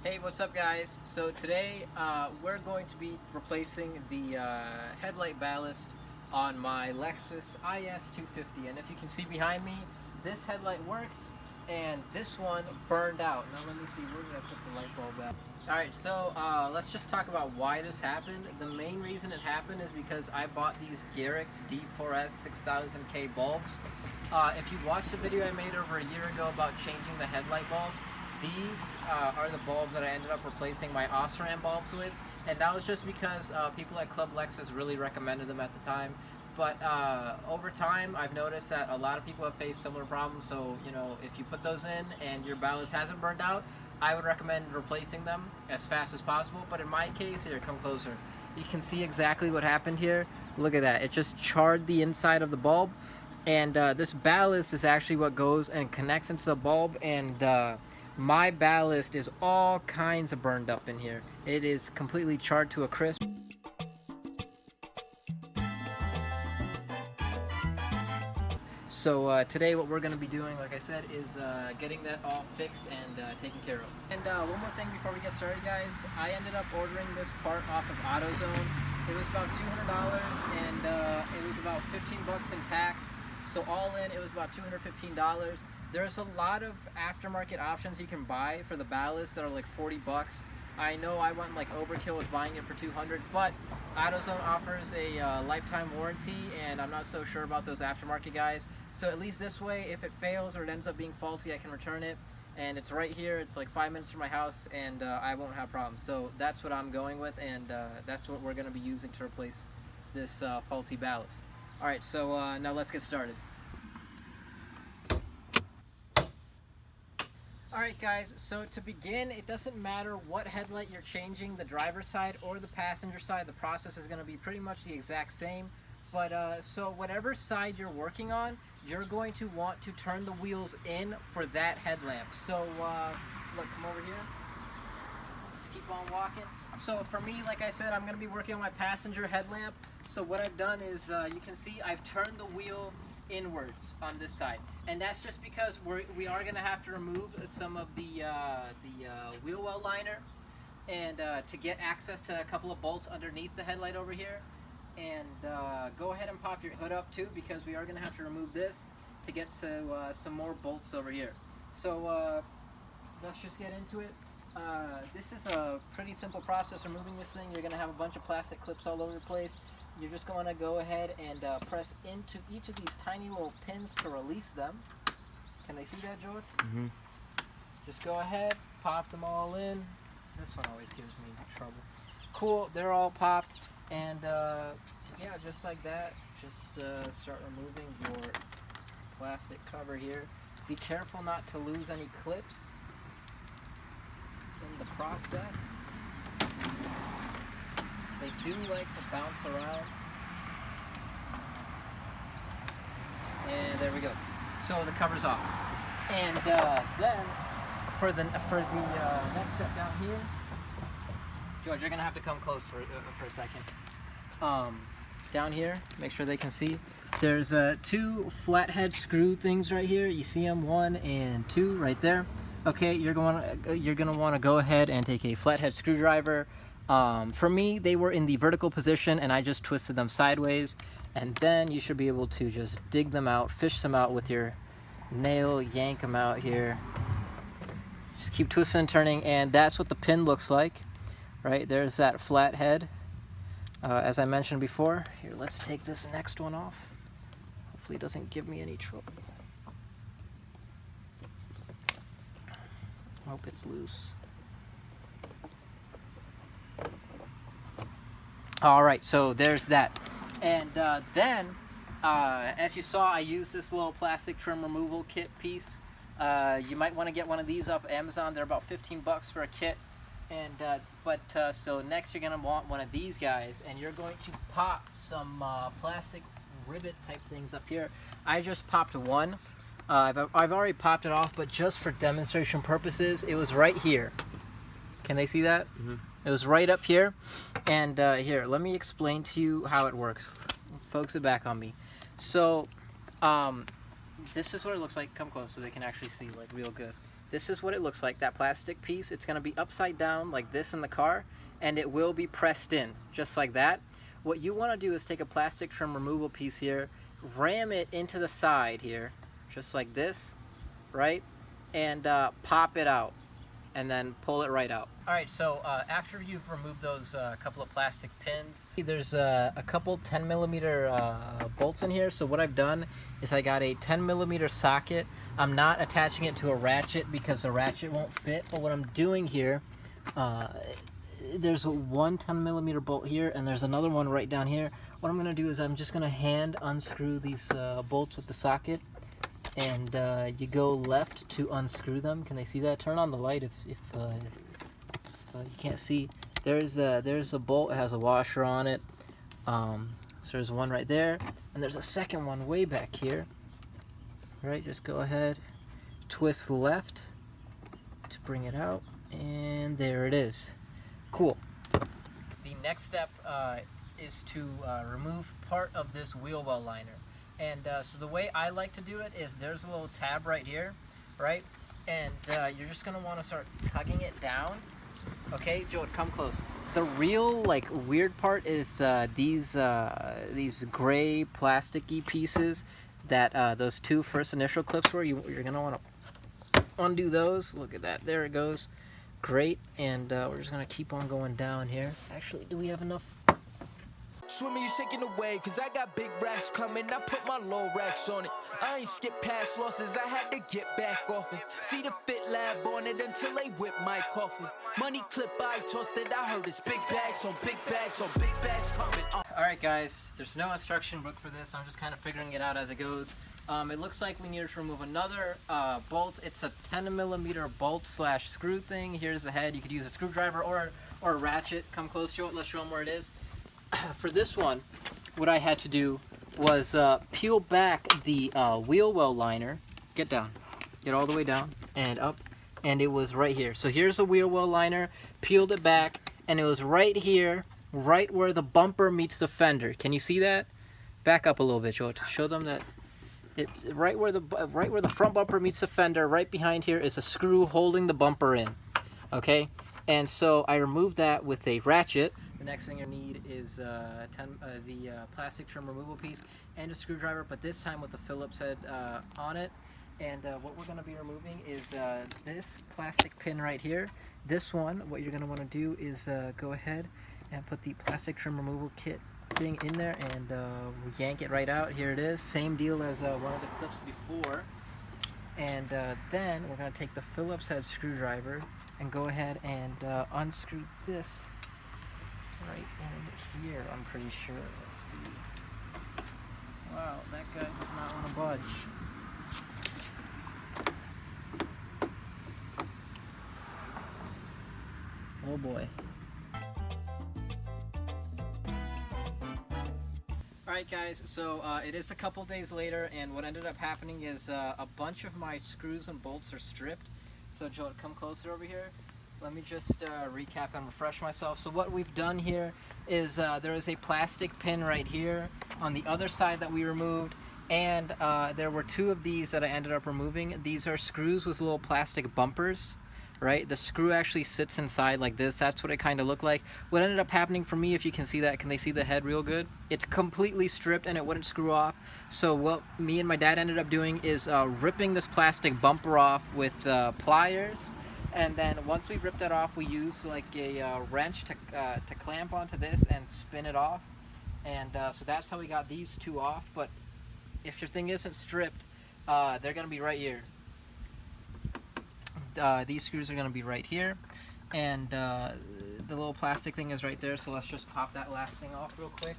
Hey, what's up guys? So today we're going to be replacing the headlight ballast on my Lexus IS250, and if you can see behind me, this headlight works and this one burned out. Now let me see, where did I put the light bulb at? Alright, so let's just talk about why this happened. The main reason it happened is because I bought these Garrett's D4S 6000K bulbs. If you watched the video I made over a year ago about changing the headlight bulbs, these are the bulbs that I ended up replacing my AUTOZONE bulbs with, and that was just because people at Club Lexus really recommended them at the time. But over time, I've noticed that a lot of people have faced similar problems. So, you know, if you put those in and your ballast hasn't burned out, I would recommend replacing them as fast as possible. But in my case, here, come closer. You can see exactly what happened here. Look at that. It just charred the inside of the bulb. And this ballast is actually what goes and connects into the bulb. And my ballast is all kinds of burned up in here. It is completely charred to a crisp. So today what we're going to be doing, like I said, is getting that all fixed and taken care of. And one more thing before we get started, guys. I ended up ordering this part off of AUTOZONE. It was about $200 and it was about 15 bucks in tax. So all in, it was about $215. There's a lot of aftermarket options you can buy for the ballast that are like 40 bucks. I know I went like overkill with buying it for 200, but AUTOZONE offers a lifetime warranty, and I'm not so sure about those aftermarket guys. So at least this way, if it fails or it ends up being faulty, I can return it. And it's right here. It's like 5 minutes from my house, and I won't have problems. So that's what I'm going with, and that's what we're going to be using to replace this faulty ballast. All right, so now let's get started. Alright guys, so to begin, it doesn't matter what headlight you're changing, the driver's side or the passenger side, the process is going to be pretty much the exact same. But so whatever side you're working on, you're going to want to turn the wheels in for that headlamp. So look, come over here, just keep on walking. So for me, like I said, I'm going to be working on my passenger headlamp. So what I've done is, you can see I've turned the wheel inwards on this side, and that's just because we are going to have to remove some of the wheel well liner, and to get access to a couple of bolts underneath the headlight over here. And go ahead and pop your hood up too, because we are going to have to remove this to get to some more bolts over here. So let's just get into it. This is a pretty simple process removing this thing. You're going to have a bunch of plastic clips all over the place. You're just going to go ahead and press into each of these tiny little pins to release them. Can they see that, George? Mm-hmm. Just go ahead, pop them all in. This one always gives me trouble. Cool, they're all popped. And yeah, just like that, just start removing your plastic cover here. Be careful not to lose any clips in the process. They do like to bounce around. And there we go. So the cover's off. And then for the next step down here, George, you're gonna have to come close for a second. Down here, make sure they can see. There's two flathead screw things right here. You see them, 1 and 2 right there. Okay, you're gonna want to go ahead and take a flathead screwdriver. For me, they were in the vertical position, and I just twisted them sideways. And then you should be able to just dig them out, fish them out with your nail, yank them out here. Just keep twisting and turning, and that's what the pin looks like. Right, there's that flathead, as I mentioned before. Here, let's take this next one off. Hopefully it doesn't give me any trouble. Hope it's loose. Alright, so there's that. And then, as you saw, I used this little plastic trim removal kit piece. You might want to get one of these off Amazon. They're about 15 bucks for a kit. And so next you're going to want one of these guys, and you're going to pop some plastic rivet type things up here. I just popped one. I've already popped it off, but just for demonstration purposes, it was right here. Can they see that? Mm-hmm. It was right up here. And here, let me explain to you how it works. Focus it back on me. So this is what it looks like. Come close so they can actually see like real good. this is what it looks like, that plastic piece. It's going to be upside down like this in the car, and it will be pressed in just like that. What you want to do is take a plastic trim removal piece here, ram it into the side here, just like this, right? And pop it out, and then pull it right out. All right, so after you've removed those couple of plastic pins, there's a couple 10mm bolts in here. So what I've done is I got a 10mm socket. I'm not attaching it to a ratchet because the ratchet won't fit, but what I'm doing here, there's one 10mm bolt here, and there's another one right down here. What I'm gonna do is I'm just gonna hand unscrew these bolts with the socket, and you go left to unscrew them. Can they see that? Turn on the light if you can't see. There's a bolt. It has a washer on it. So there's one right there, and there's a second one way back here. All right, just go ahead, twist left to bring it out, and there it is. Cool. The next step is to remove part of this wheel well liner. And so the way I like to do it is there's a little tab right here, right? And you're just gonna wanna start tugging it down. Okay, Joe, come close. The real weird part is these gray plasticky pieces that those two first initial clips were. You're gonna wanna undo those. Look at that, there it goes. Great, and we're just gonna keep on going down here. Actually, do we have enough? Swimming, you shaking away, cause I got big racks coming. I put my low racks on it. I ain't skip past losses, I had to get back off it. See the fit lab on it until they whip my coffin. Money clip, I tossed it, I heard it's big bags on big bags on big bags coming. Alright guys, there's no instruction book for this. I'm just kind of figuring it out as it goes. It looks like we need to remove another bolt. It's a 10mm bolt slash screw thing. Here's the head. You could use a screwdriver or a ratchet. Come close to it, let's show them where it is. For this one, what I had to do was peel back the wheel well liner. Get down. Get all the way down and up. And it was right here. So here's the wheel well liner. Peeled it back, and it was right here, right where the bumper meets the fender. Can you see that? Back up a little bit, Joe. Show them that. It's right where the front bumper meets the fender. Right behind here is a screw holding the bumper in. Okay, and so I removed that with a ratchet. The next thing you need is the plastic trim removal piece and a screwdriver, but this time with the Phillips head on it. And what we're going to be removing is this plastic pin right here. This one, what you're going to want to do is go ahead and put the plastic trim removal kit thing in there and yank it right out. Here it is. Same deal as one of the clips before. And then we're going to take the Phillips head screwdriver and go ahead and unscrew this right in here, I'm pretty sure. Let's see. Wow, that guy does not want to budge. Oh boy. Alright guys, so it is a couple days later, and what ended up happening is a bunch of my screws and bolts are stripped. So Joel, come closer over here. Let me just recap and refresh myself. So what we've done here is there is a plastic pin right here on the other side that we removed, and there were two of these that I ended up removing. These are screws with little plastic bumpers, right? The screw actually sits inside like this. That's what it kind of looked like. What ended up happening for me, if you can see that, can they see the head real good? It's completely stripped and it wouldn't screw off. So what me and my dad ended up doing is ripping this plastic bumper off with pliers. And then once we ripped that off, we used like a wrench to clamp onto this and spin it off. And so that's how we got these two off. But if your thing isn't stripped, they're going to be right here. These screws are going to be right here. And the little plastic thing is right there. So let's just pop that last thing off real quick.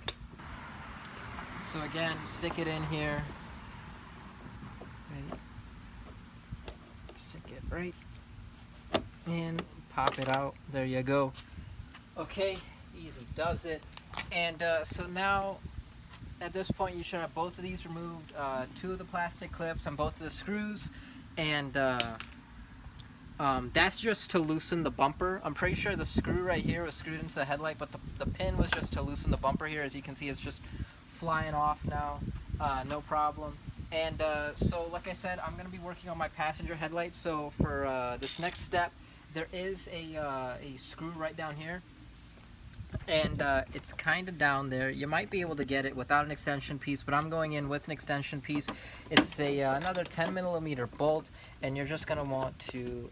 So again, stick it in here. Right. Stick it right. And pop it out. There you go. Okay, easy does it. And so now at this point you should have both of these removed, two of the plastic clips on both of the screws, and that's just to loosen the bumper. I'm pretty sure the screw right here was screwed into the headlight, but the pin was just to loosen the bumper here. As you can see, it's just flying off now, no problem. And so like I said, I'm going to be working on my passenger headlight. So for this next step, there is a screw right down here. And it's kind of down there. You might be able to get it without an extension piece, but I'm going in with an extension piece. It's another 10mm bolt, and you're just going to want to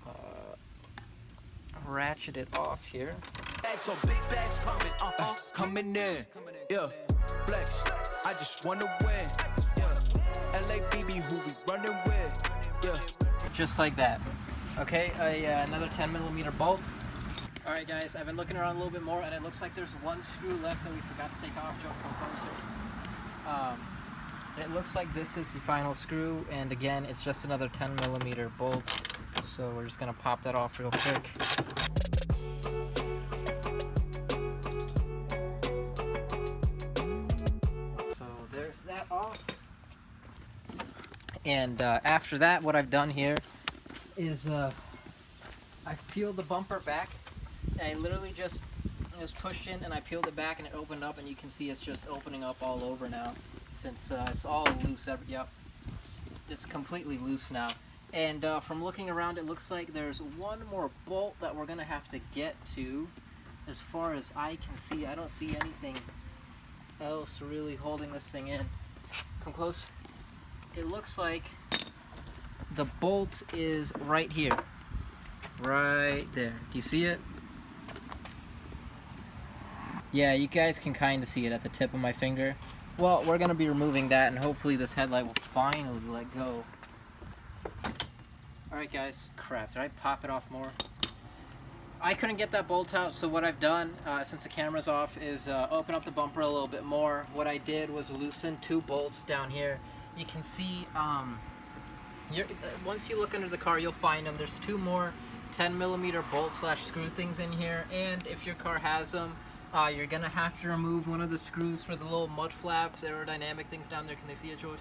ratchet it off here. Bags on big bags coming in. Yeah, flex. I just wanna win. Yeah, LABB who we running with. Yeah, Just like that. Okay, another 10mm bolt. Alright guys, I've been looking around a little bit more, and it looks like there's one screw left that we forgot to take off. Joe, come closer. It looks like this is the final screw, and again, it's just another 10mm bolt. So we're just gonna pop that off real quick. So there's that off. And after that, what I've done here is I've peeled the bumper back. I literally just pushed in and I peeled it back, and it opened up, and you can see it's just opening up all over now since it's all loose. Yep, it's completely loose now. And from looking around, it looks like there's one more bolt that we're gonna have to get to. As far as I can see, I don't see anything else really holding this thing in. Come close. It looks like the bolt is right here. Right there. Do you see it? Yeah, you guys can kind of see it at the tip of my finger. Well, we're going to be removing that, and hopefully this headlight will finally let go. Alright guys, crap, did I pop it off more? I couldn't get that bolt out, so what I've done, since the camera's off, is open up the bumper a little bit more. What I did was loosen two bolts down here. You can see, once you look under the car, you'll find them. There's two more 10mm bolt / screw things in here, and if your car has them, you're gonna have to remove one of the screws for the little mud flaps, aerodynamic things down there. Can they see it, George?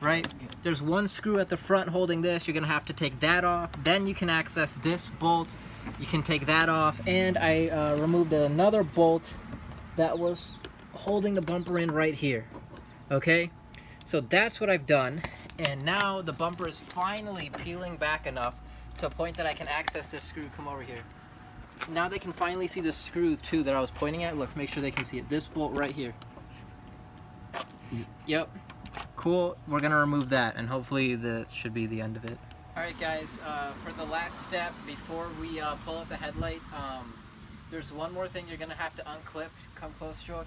Right? There's one screw at the front holding this. You're gonna have to take that off. Then you can access this bolt. You can take that off. And I removed another bolt that was holding the bumper in right here. Okay? So that's what I've done. And now the bumper is finally peeling back enough to a point that I can access this screw. Come over here. Now they can finally see the screw too that I was pointing at. Look, make sure they can see it. This bolt right here. Yep. Cool. We're gonna remove that, and hopefully that should be the end of it. Alright guys, for the last step before we pull up the headlight, there's one more thing you're gonna have to unclip. Come close, George.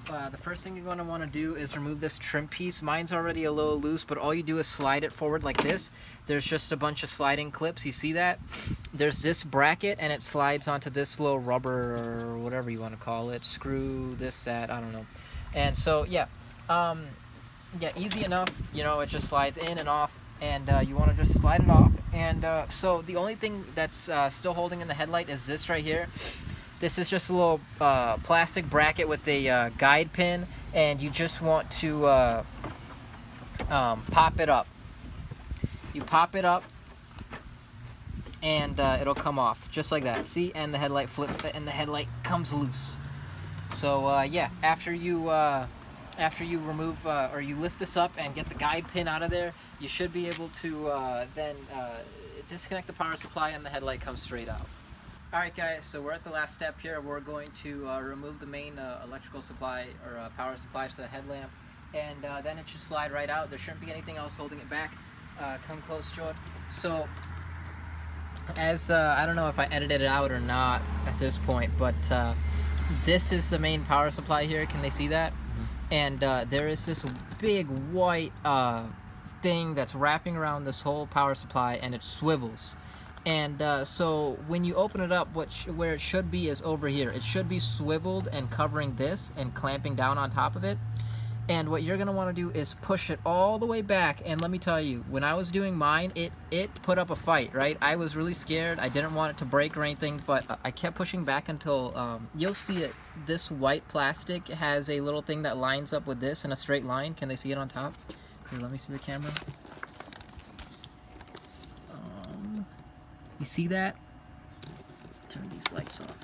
The first thing you're going to want to do is remove this trim piece. Mine's already a little loose, but all you do is slide it forward like this. There's just a bunch of sliding clips. You see that? There's this bracket, and it slides onto this little rubber, or whatever you want to call it. Screw, this, that, I don't know. And so, yeah. Yeah, easy enough. You know, it just slides in and off, and you want to just slide it off. And so the only thing that's still holding in the headlight is this right here. This is just a little plastic bracket with a guide pin, and you just want to pop it up. You pop it up, and it'll come off just like that. See, and the headlight and the headlight comes loose. So yeah, after you remove or you lift this up and get the guide pin out of there, you should be able to then disconnect the power supply, and the headlight comes straight out. Alright guys, so we're at the last step here. We're going to remove the main electrical supply or power supply to the headlamp, and then it should slide right out. There shouldn't be anything else holding it back. Come close, George. So, as I don't know if I edited it out or not at this point, but this is the main power supply here. Can they see that? And there is this big white thing that's wrapping around this whole power supply, and it swivels. And so when you open it up, where it should be is over here. It should be swiveled and covering this and clamping down on top of it. And what you're gonna want to do is push it all the way back. And let me tell you, when I was doing mine, it put up a fight, right? I was really scared. I didn't want it to break or anything, but I kept pushing back until you'll see it. This white plastic has a little thing that lines up with this in a straight line. Can they see it on top? Here, let me see the camera. You see that? Turn these lights off.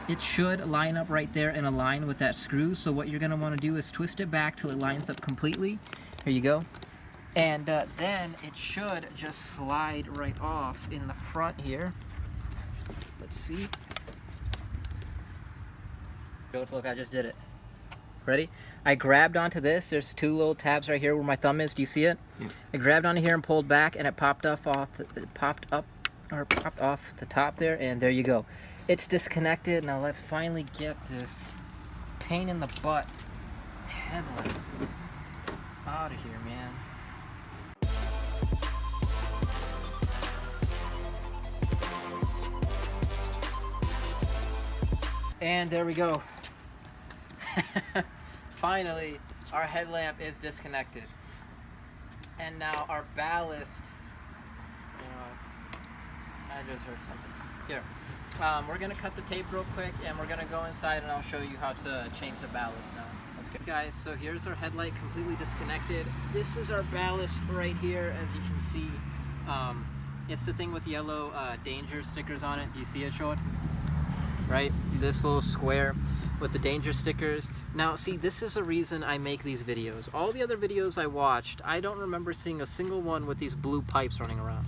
it should line up right there and align with that screw. So what you're going to want to do is twist it back till it lines up completely. Here you go. And then it should just slide right off in the front here. Let's see. Look, I just did it. Ready? I grabbed onto this. There's two little tabs right here where my thumb is. Do you see it? Yeah. I grabbed onto here and pulled back, and it popped off the top there, and there you go. It's disconnected. Now let's finally get this pain in the butt headlight out of here, man. And there we go. Finally, our headlamp is disconnected. And now our ballast, I just heard something. Here, we're gonna cut the tape real quick and we're gonna go inside and I'll show you how to change the ballast now. Let's go. Guys, so here's our headlight completely disconnected. This is our ballast right here, as you can see. It's the thing with yellow danger stickers on it. Do you see it, show it? Right, this little square with the danger stickers. Now see, this is the reason I make these videos. All the other videos I watched, I don't remember seeing a single one with these blue pipes running around.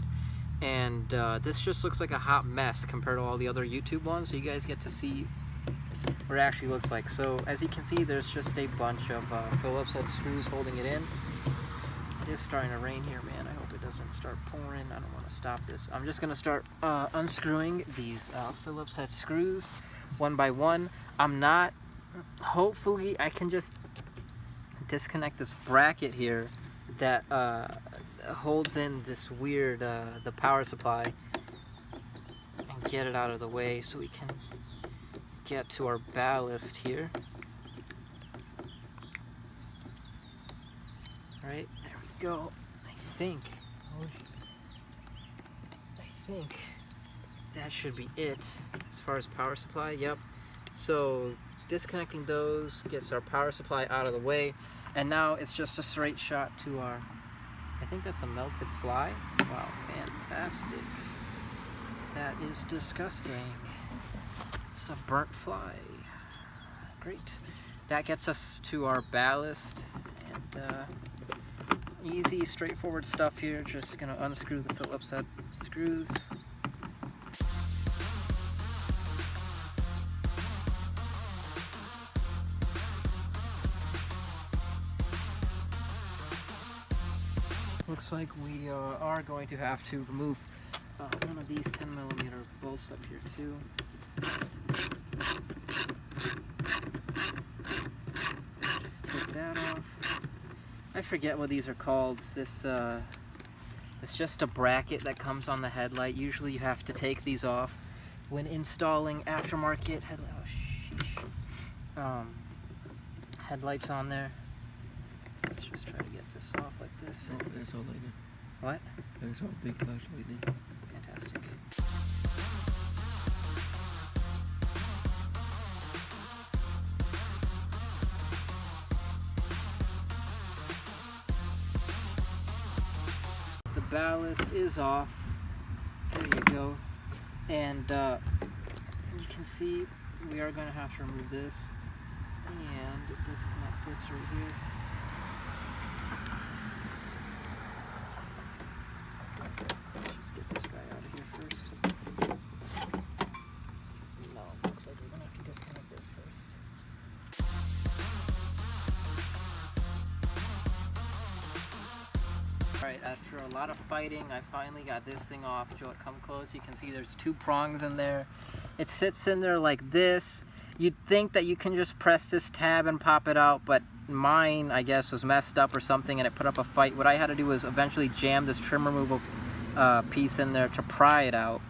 And this just looks like a hot mess compared to all the other YouTube ones, so you guys get to see what it actually looks like. So as you can see, there's just a bunch of Phillips head screws holding it in. It is starting to rain here, man. I hope it doesn't start pouring. I don't want to stop this. I'm just gonna start unscrewing these Phillips head screws one by one. I'm not, hopefully I can just disconnect this bracket here that holds in this weird, the power supply, and get it out of the way so we can get to our ballast here. Right, there we go. I think that should be it as far as power supply. Yep. So disconnecting those gets our power supply out of the way, and now it's just a straight shot to our, I think that's a melted fly. Wow, fantastic. That is disgusting. It's a burnt fly. Great. That gets us to our ballast, and easy, straightforward stuff here. Just gonna unscrew the Phillips head screws. Looks like we are going to have to remove one of these 10mm bolts up here too. So just take that off. I forget what these are called. This it's just a bracket that comes on the headlight. Usually you have to take these off when installing aftermarket headlights on there. So let's just try to get this off like this. Oh, there's all lightning. What? There's all big flash lightning. Fantastic. The ballast is off. There you go. And you can see we are going to have to remove this and disconnect this right here. Let's just get this guy out of here first. No, it looks like we're going to have to disconnect this first. Alright, after a lot of fighting, I finally got this thing off. Joe, come close. You can see there's two prongs in there. It sits in there like this. You'd think that you can just press this tab and pop it out, but mine, I guess, was messed up or something and it put up a fight. What I had to do was eventually jam this trim removal piece in there to pry it out.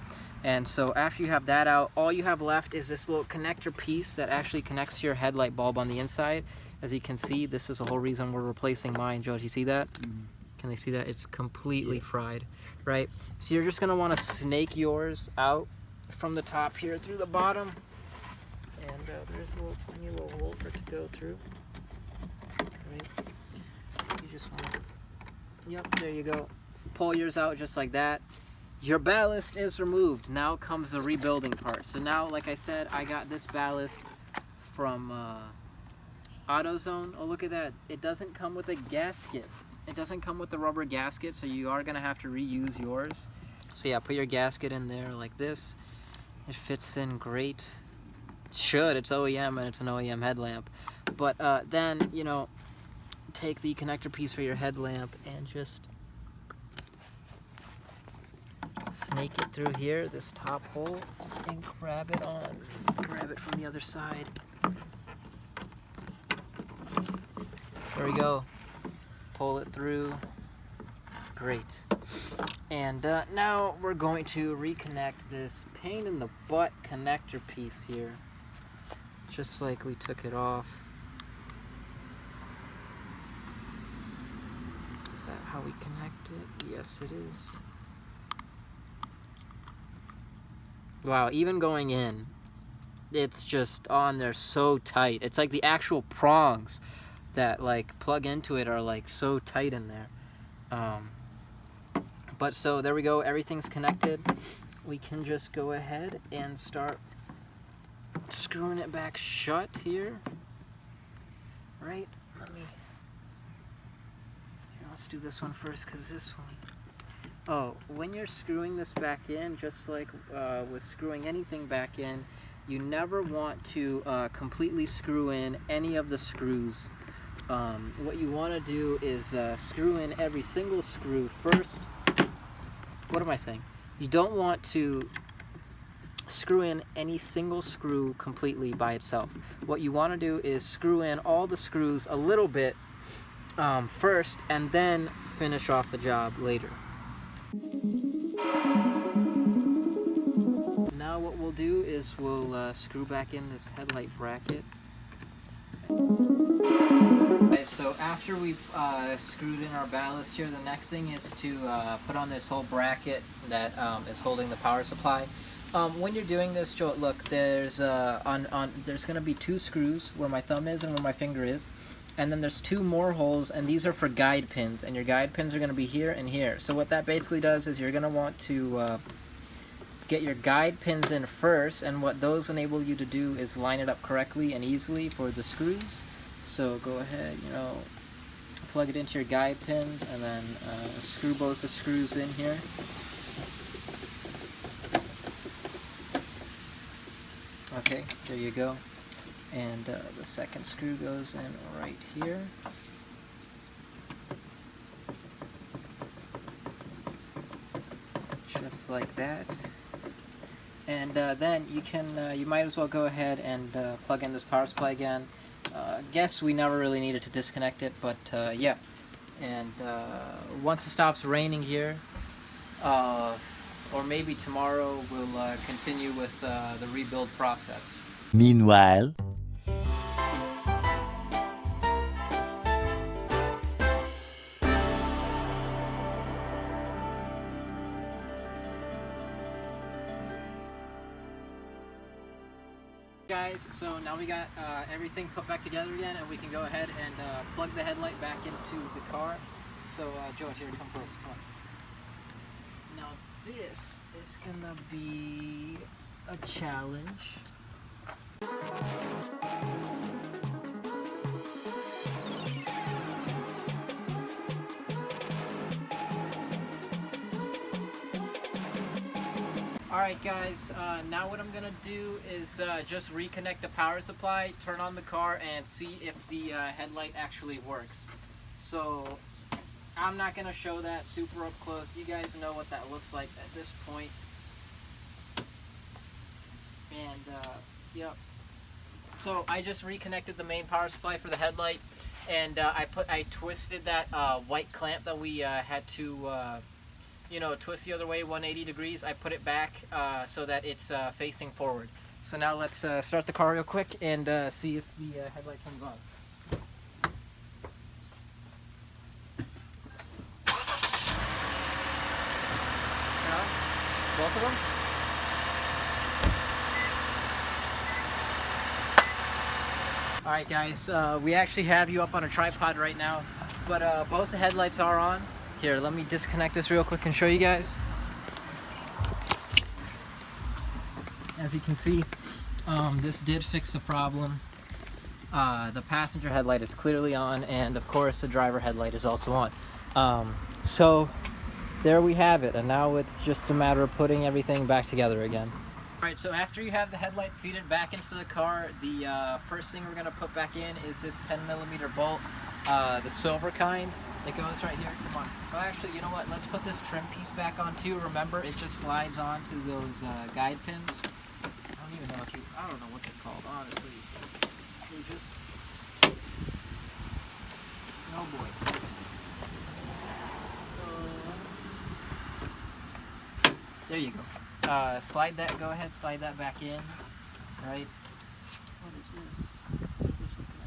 And so after you have that out, all you have left is this little connector piece that actually connects to your headlight bulb on the inside. As you can see, this is the whole reason we're replacing mine. Joe, do you see that? Mm-hmm. Can they see that? It's completely fried, right? So you're just gonna wanna snake yours out from the top here through the bottom. And there's a little tiny little hole for it to go through. Right? You just want to, yep, there you go. Pull yours out just like that. Your ballast is removed. Now comes the rebuilding part. So now, like I said, I got this ballast from AUTOZONE. Oh, look at that. It doesn't come with a gasket. It doesn't come with the rubber gasket, so you are going to have to reuse yours. So yeah, put your gasket in there like this. It fits in great. It should. It's OEM and it's an OEM headlamp. But then, you know, take the connector piece for your headlamp and just snake it through here, this top hole, and grab it from the other side. There we go. Pull it through. Great. And now we're going to reconnect this pain in the butt connector piece here, just like we took it off. Is that how we connect it? Yes, it is. Wow, even going in, it's just on there so tight. It's like the actual prongs that like plug into it are like so tight in there. But so there we go, everything's connected. We can just go ahead and start screwing it back shut here. Right, let's do this one first, because this one, oh, when you're screwing this back in, just like with screwing anything back in, you never want to completely screw in any of the screws. What you want to do is screw in every single screw first. What am I saying? You don't want to screw in any single screw completely by itself. What you want to do is screw in all the screws a little bit first, and then finish off the job later. Now what we'll do is we'll screw back in this headlight bracket. Okay, so after we've screwed in our ballast here, the next thing is to put on this whole bracket that is holding the power supply. When you're doing this, Joe, look, there's there's going to be 2 screws where my thumb is and where my finger is, and then there's 2 more holes, and these are for guide pins, and your guide pins are going to be here and here. So what that basically does is you're going to want to get your guide pins in first, and what those enable you to do is line it up correctly and easily for the screws. So go ahead, you know, plug it into your guide pins, and then screw both the screws in here. Okay, there you go. And the second screw goes in right here. Just like that. And then you can, you might as well go ahead and plug in this power supply again. Guess we never really needed to disconnect it, but yeah. And once it stops raining here, or maybe tomorrow, we'll continue with the rebuild process. Meanwhile, Guys, so now we got everything put back together again, and we can go ahead and plug the headlight back into the car. So Joe, here, come close, come on. Now this is gonna be a challenge. Alright guys, now what I'm going to do is just reconnect the power supply, turn on the car, and see if the headlight actually works. So I'm not going to show that super up close. You guys know what that looks like at this point. And yep. So I just reconnected the main power supply for the headlight, and I twisted that white clamp that we had to you know, twist the other way 180 degrees. I put it back so that it's facing forward. So now let's start the car real quick and see if the headlight comes on. Both of them? Alright guys, we actually have you up on a tripod right now, but both the headlights are on. Here, let me disconnect this real quick and show you guys. as you can see, this did fix the problem. The passenger headlight is clearly on, and of course the driver headlight is also on. So there we have it, and now it's just a matter of putting everything back together again. Alright, so after you have the headlight seated back into the car, the first thing we're going to put back in is this 10mm bolt, the silver kind. It goes right here. Come on. Oh, actually, you know what? Let's put this trim piece back on too. Remember, it just slides onto those guide pins. I don't know what they're called, honestly. They just... Oh boy. There you go. Slide that, go ahead, slide that back in. Right? What is this? What is this looking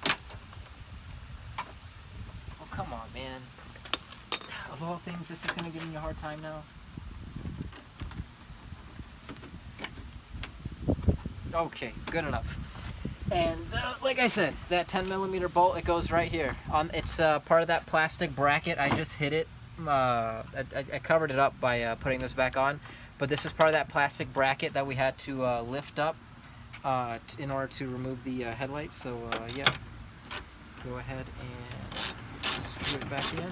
at? Oh, come on, man. Of all things, this is going to give me a hard time now. Okay, good enough. And like I said, that 10mm bolt, it goes right here. It's part of that plastic bracket. I just hit it. I covered it up by putting this back on. But this is part of that plastic bracket that we had to lift up in order to remove the headlight. So yeah, go ahead and screw it back in.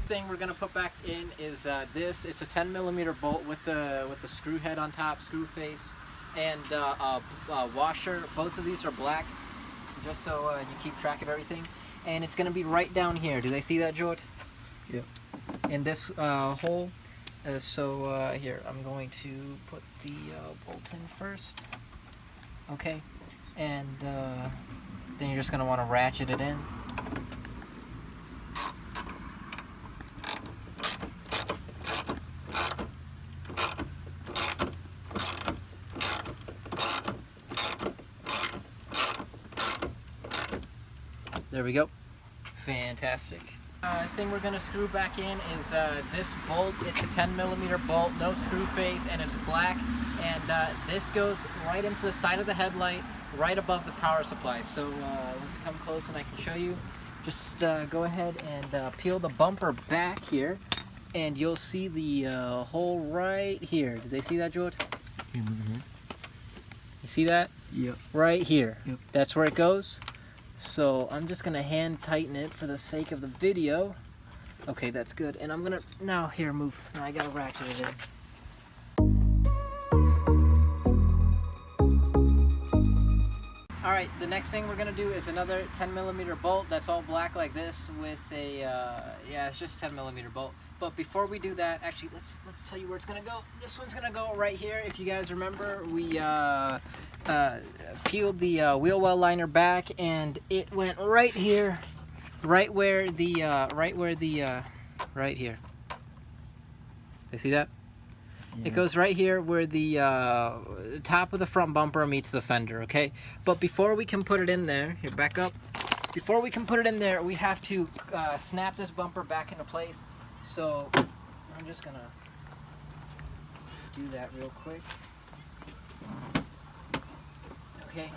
Thing we're gonna put back in is this. It's a 10mm bolt with the screw head on top, screw face, and washer. Both of these are black, just so you keep track of everything. And it's gonna be right down here. Do they see that, Jord? Yep. In this hole. So here, I'm going to put the bolt in first. Okay, and then you're just gonna want to ratchet it in. There we go. Fantastic. Thing we're going to screw back in is this bolt. It's a 10mm bolt, no screw face, and it's black. And this goes right into the side of the headlight, right above the power supply. So let's come close and I can show you. Just go ahead and peel the bumper back here, and you'll see the hole right here. Do they see that, George? Mm-hmm. You see that? Yep. Right here. Yep. That's where it goes. So I'm just gonna hand tighten it for the sake of the video. Okay, that's good. And I'm gonna, now here, move. Now I gotta ratchet it in. Alright, the next thing we're gonna do is another 10mm bolt that's all black like this with a, yeah, it's just 10mm bolt. But before we do that, actually, let's tell you where it's gonna go. This one's gonna go right here. If you guys remember, we peeled the wheel well liner back, and it went right here, right here. They see that? Yeah. It goes right here where the top of the front bumper meets the fender, okay? But before we can put it in there, here, back up. Before we can put it in there, we have to snap this bumper back into place. So I'm just gonna do that real quick. Okay.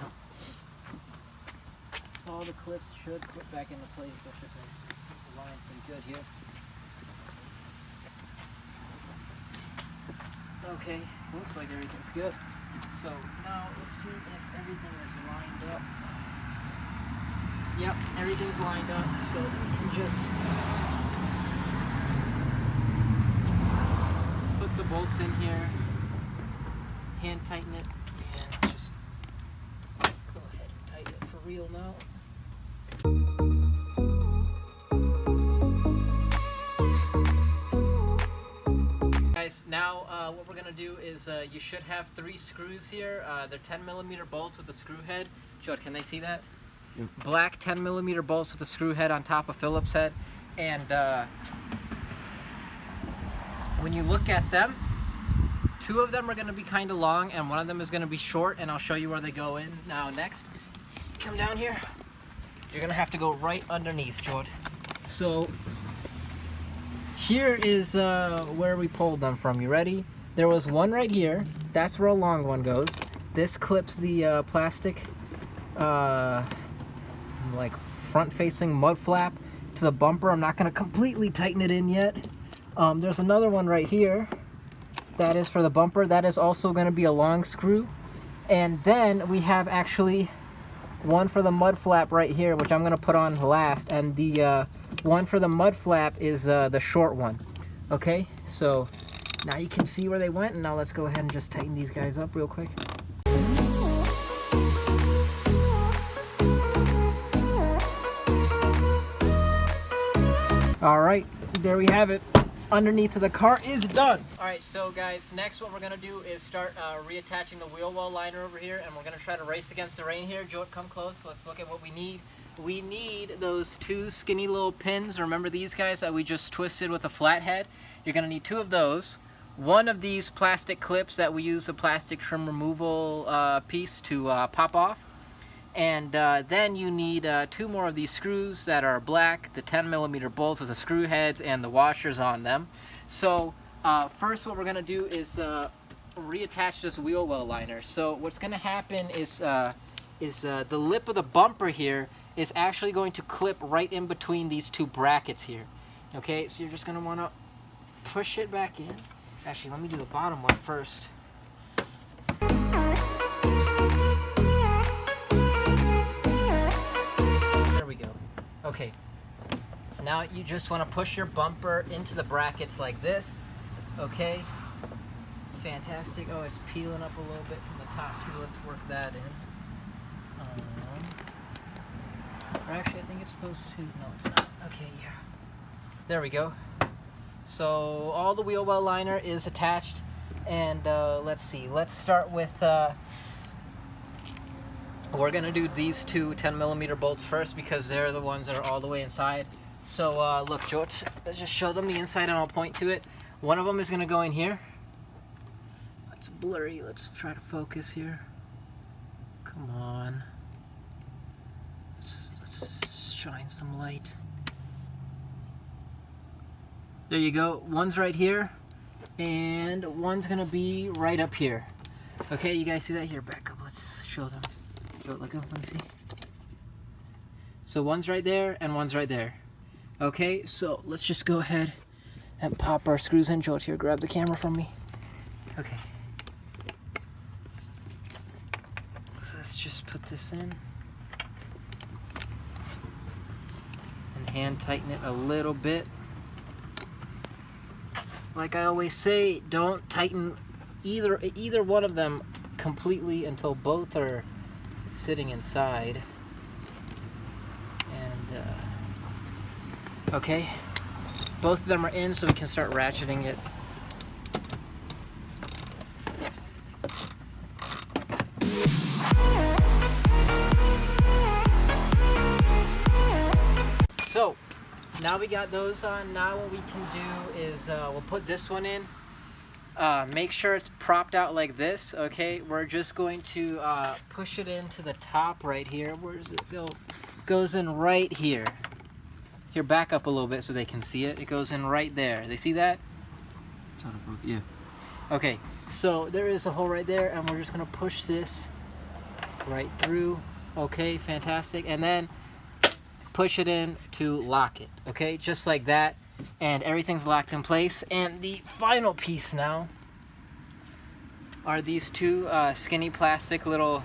All the clips should put back into place. That's just aligned pretty good here. Okay, looks like everything's good. So now let's see if everything is lined up. Yep, everything's lined up. So we can just put the bolts in here, hand tighten it, and let's just go ahead and tighten it for real now. Guys, now what we're gonna do is you should have 3 screws here. They're 10mm bolts with a screw head. Jod, can they see that? Yep. Black 10mm bolts with a screw head on top of Phillips head, and when you look at them, 2 of them are going to be kind of long and 1 of them is going to be short, and I'll show you where they go in now. Next, come down here. You're going to have to go right underneath, George. So here is where we pulled them from. You ready? There was one right here. That's where a long one goes. This clips the plastic like front-facing mud flap to the bumper. I'm not going to completely tighten it in yet. There's another one right here. That is for the bumper. That is also going to be a long screw. And then we have actually one for the mud flap right here, which I'm going to put on last. And the one for the mud flap is the short one. Okay, so now you can see where they went. And now let's go ahead and just tighten these guys up real quick. All right, there we have it. Underneath of the car is done. All right, so guys, next what we're gonna do is start reattaching the wheel well liner over here, and we're gonna try to race against the rain here. Joe, come close. Let's look at what we need. We need those two skinny little pins. Remember these guys that we just twisted with a flathead? You're gonna need two of those. One of these plastic clips that we use a plastic trim removal piece to pop off. And then you need two more of these screws that are black, the 10mm bolts with the screw heads and the washers on them. So first what we're going to do is reattach this wheel well liner. So what's going to happen is the lip of the bumper here is actually going to clip right in between these two brackets here. Okay, so you're just going to want to push it back in. Actually, let me do the bottom one first. Okay, now you just want to push your bumper into the brackets like this. Okay, fantastic. Oh, it's peeling up a little bit from the top too. Let's work that in. Or actually, I think it's supposed to. No, it's not. Okay, yeah. There we go. So all the wheel well liner is attached, and let's see. Let's start with. We're going to do these two 10mm bolts first because they're the ones that are all the way inside. So look, Joe, let's just show them the inside and I'll point to it. One of them is going to go in here. It's blurry. Let's try to focus here. Come on. Let's shine some light. There you go. One's right here and one's going to be right up here. Okay, you guys see that? Here, back up. Let's show them. Joe, let go. Let me see. So one's right there and one's right there. Okay, so let's just go ahead and pop our screws in. Joe, here, grab the camera from me. Okay. So let's just put this in. And hand tighten it a little bit. Like I always say, don't tighten either one of them completely until both are sitting inside. And okay, both of them are in, so we can start ratcheting it. So now we got those on. Now what we can do is we'll put this one in. Make sure it's propped out like this. Okay, we're just going to push it into the top right here. Where does it go? Goes in right here. Here, back up a little bit so they can see it. It goes in right there. They see that? It's out of focus. Yeah. Okay, so there is a hole right there, and we're just gonna push this right through. Okay, fantastic. And then push it in to lock it. Okay, just like that. And everything's locked in place. And the final piece now are these two skinny plastic little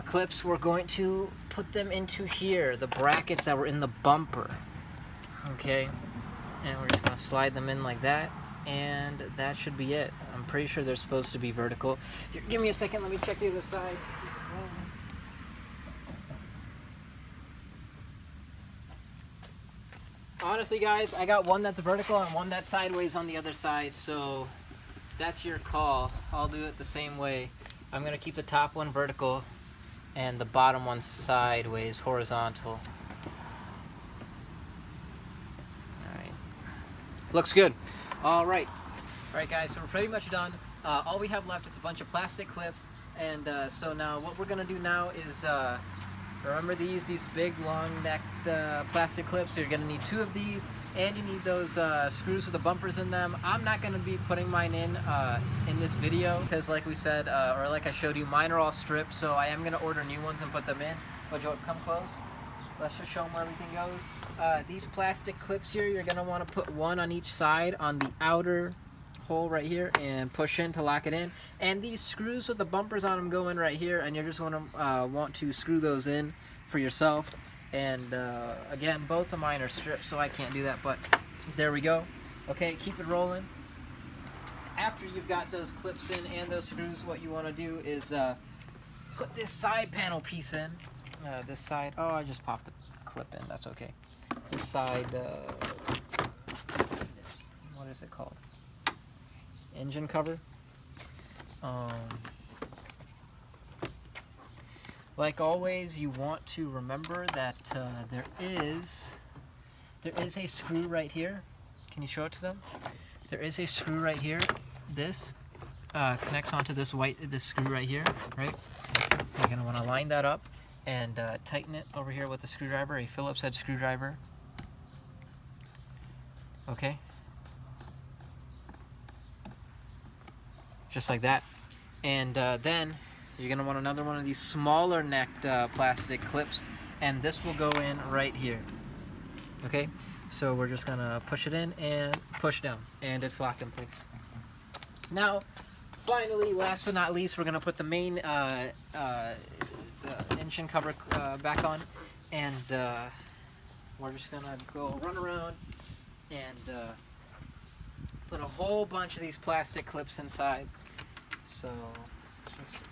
clips. We're going to put them into here, the brackets that were in the bumper. Okay, and we're just going to slide them in like that, and that should be it. I'm pretty sure they're supposed to be vertical. Here, give me a second, let me check the other side. Honestly, guys, I got one that's vertical and one that's sideways on the other side, so that's your call. I'll do it the same way. I'm going to keep the top one vertical and the bottom one sideways, horizontal. Alright. Looks good. Alright. Alright, guys, so we're pretty much done. All we have left is a bunch of plastic clips, and so now what we're going to do now is Remember these big long-necked plastic clips? You're gonna need 2 of these, and you need those screws with the bumpers in them. I'm not gonna be putting mine in this video because, like we said, or like I showed you, mine are all stripped. So I am gonna order new ones and put them in. But Joe, come close. Let's just show them where everything goes. These plastic clips here, you're gonna want to put one on each side on the outer hole right here and push in to lock it in. And these screws with the bumpers on them go in right here, and you're just going to want to screw those in for yourself. And again, both of mine are stripped, so I can't do that, but there we go. Okay, keep it rolling. After you've got those clips in and those screws, what you want to do is put this side panel piece in. This side, oh, I just popped the clip in, that's okay. This side, what is it called? Engine cover. Like always, you want to remember that there is a screw right here. Can you show it to them? There is a screw right here. This connects onto this screw right here, right? You're gonna want to line that up and tighten it over here with a screwdriver, a Phillips head screwdriver. Okay. Just like that. And then you're going to want another one of these smaller necked plastic clips, and this will go in right here. Okay, so we're just going to push it in and push down, and it's locked in place. Now, finally, last but not least, we're going to put the main the engine cover back on, and we're just going to go run around and put a whole bunch of these plastic clips inside. So let's just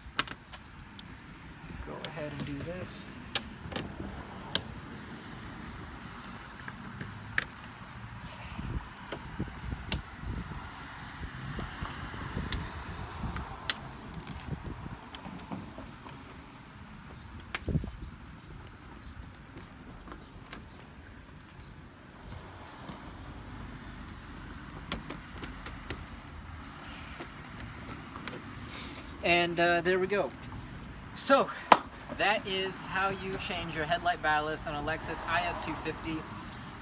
go ahead and do this. And there we go. So that is how you change your headlight ballast on a Lexus IS250.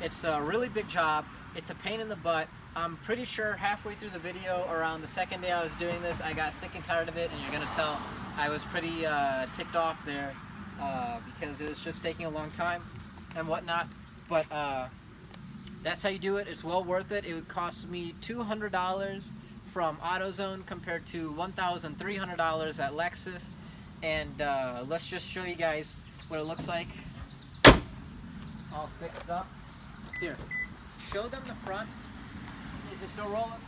It's a really big job. It's a pain in the butt. I'm pretty sure halfway through the video, around the second day I was doing this, I got sick and tired of it, and you're gonna tell I was pretty ticked off there because it was just taking a long time and whatnot. But that's how you do it. It's well worth it. It would cost me $200 from AUTOZONE compared to $1,300 at Lexus. And let's just show you guys what it looks like all fixed up. Here, show them the front. Is it still rolling?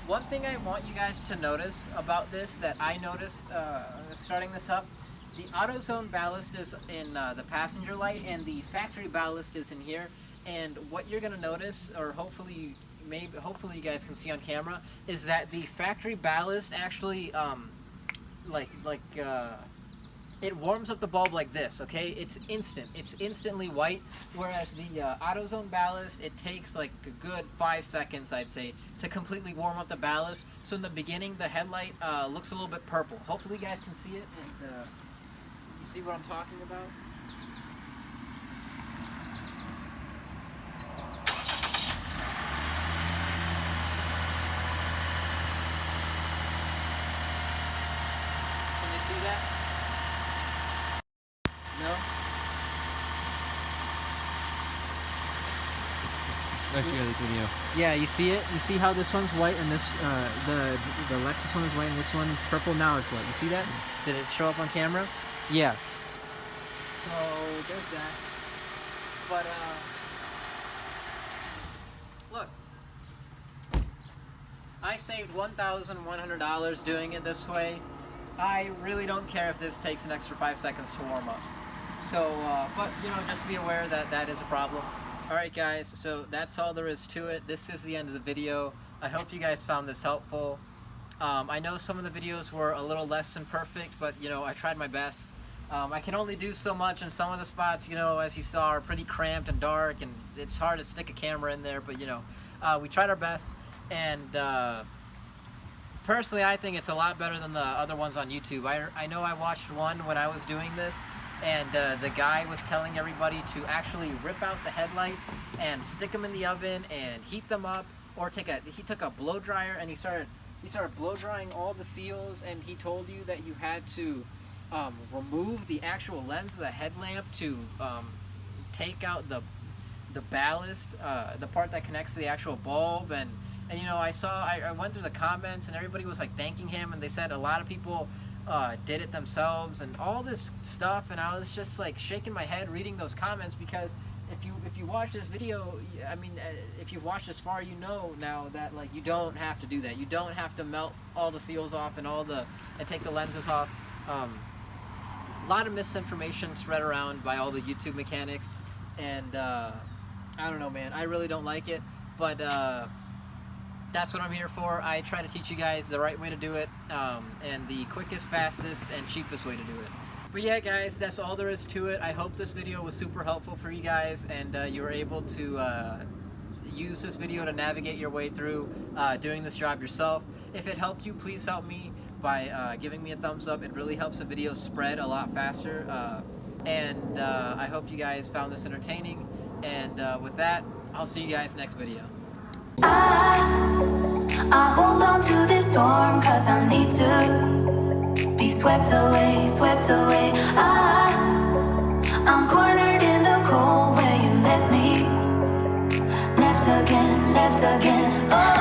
One thing I want you guys to notice about this that I noticed starting this up, the AUTOZONE ballast is in the passenger light and the factory ballast is in here. And what you're gonna notice, or hopefully you guys can see on camera, is that the factory ballast actually it warms up the bulb like this. Okay, it's instant, it's instantly white, whereas the AUTOZONE ballast, it takes like a good 5 seconds, I'd say, to completely warm up the ballast. So in the beginning the headlight looks a little bit purple. Hopefully you guys can see it, and you see what I'm talking about. See that? No? Actually, got the video. Yeah, you see it? You see how this one's white and this the Lexus one is white and this one is purple? Now it's white. You see that? Did it show up on camera? Yeah. So there's that. But look. I saved $1,100 doing it this way. I really don't care if this takes an extra 5 seconds to warm up. So, but you know, just be aware that that is a problem. Alright guys, so that's all there is to it. This is the end of the video. I hope you guys found this helpful. I know some of the videos were a little less than perfect, but you know, I tried my best. I can only do so much, and some of the spots, you know, as you saw, are pretty cramped and dark, and it's hard to stick a camera in there, but you know, we tried our best. And personally, I think it's a lot better than the other ones on YouTube. I know I watched one when I was doing this, and the guy was telling everybody to actually rip out the headlights and stick them in the oven and heat them up, or he took a blow dryer and he started blow drying all the seals, and he told you that you had to remove the actual lens of the headlamp to take out the ballast, the part that connects to the actual bulb. And you know, I went through the comments and everybody was like thanking him, and they said a lot of people did it themselves and all this stuff, and I was just like shaking my head reading those comments, because if you watch this video, I mean, if you've watched this far, you know now that like you don't have to do that. You don't have to melt all the seals off and take the lenses off. A lot of misinformation spread around by all the YouTube mechanics, and I don't know, man. I really don't like it, but that's what I'm here for. I try to teach you guys the right way to do it, and the quickest, fastest, and cheapest way to do it. But yeah, guys, that's all there is to it. I hope this video was super helpful for you guys, and you were able to use this video to navigate your way through doing this job yourself. If it helped you, please help me by giving me a thumbs up. It really helps the video spread a lot faster. And I hope you guys found this entertaining. And with that, I'll see you guys next video. I hold on to this storm 'cause I need to be swept away, swept away. I'm cornered in the cold where you left me, left again, left again. Oh.